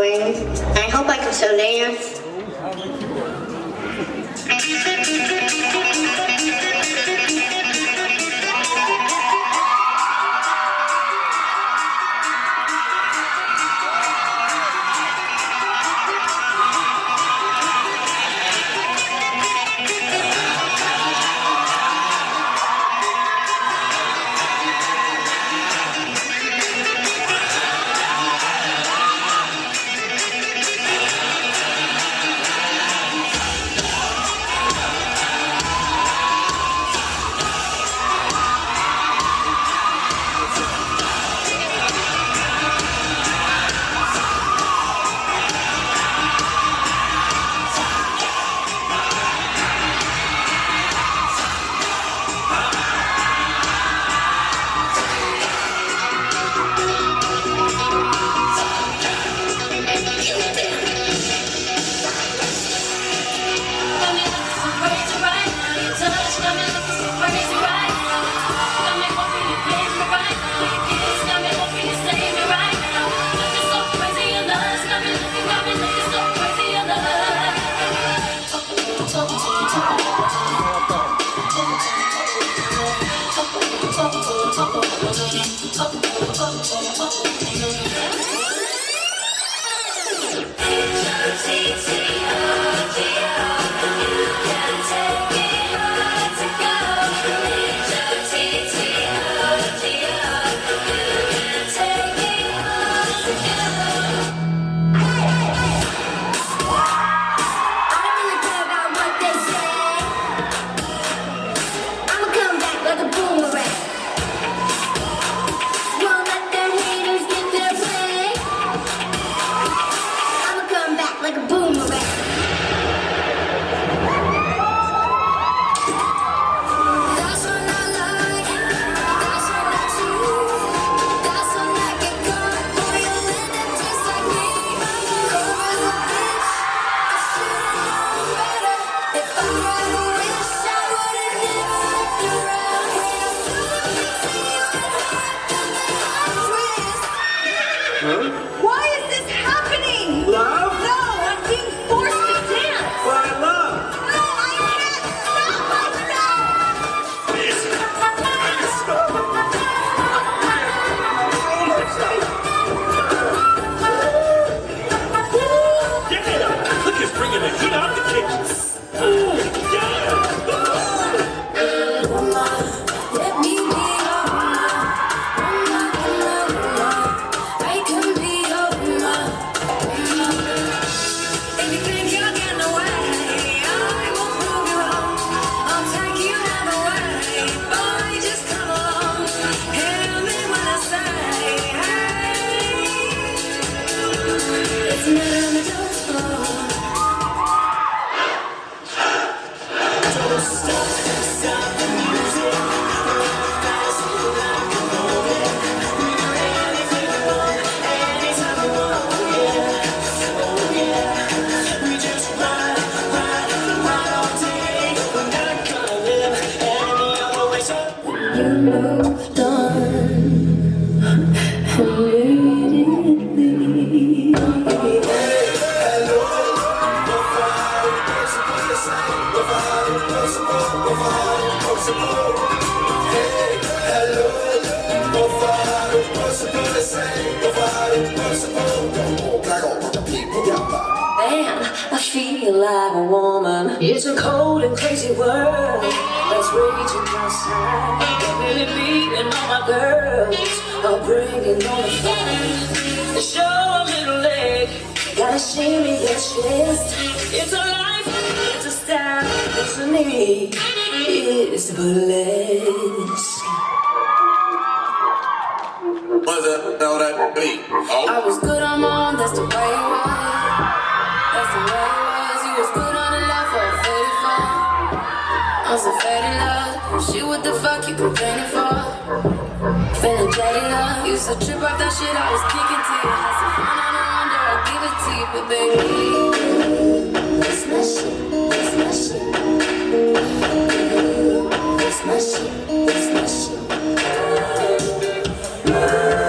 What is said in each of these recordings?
I hope I can still dance. Why is this happening? Love? No, I'm being forced to dance. Why love? No, I can't stop Yeah! Look, he's bringing the heat out the kitchen. Ooh, yeah! Let me be I can be your woman. If you think you're getting away, I won't prove you wrong. I'll take you all the way. Boy, just come along. Hear me when I say, hey. It's not on the dance floor. Don't stop the music. You moved on immediately. Damn, I feel like a woman. It's a cold and crazy world that's raging outside. Really beating all my girls are bringing on the fire. Show a little leg, gotta shimmy your chest. It's a life, it's a style, it's a need, it's bliss. What's that? Know that beat? Oh. I was good on mom, that's the way it was. That's the way it was. You was good on the left for a faded fall. I'm so faded love. Shit, what the fuck you complaining for? Feeling jaded up. You so trip off that shit I was kicking to you. Had some fun on the wonder, I'll give it to you, but baby, it's my shit, it's my shit. It's my shit, it's my shit. La, la, la.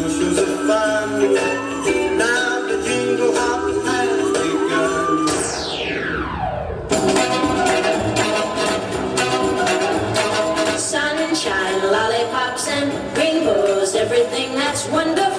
shoes are fun. Now the jingle hop has begun. Sunshine, lollipops, and rainbows, everything that's wonderful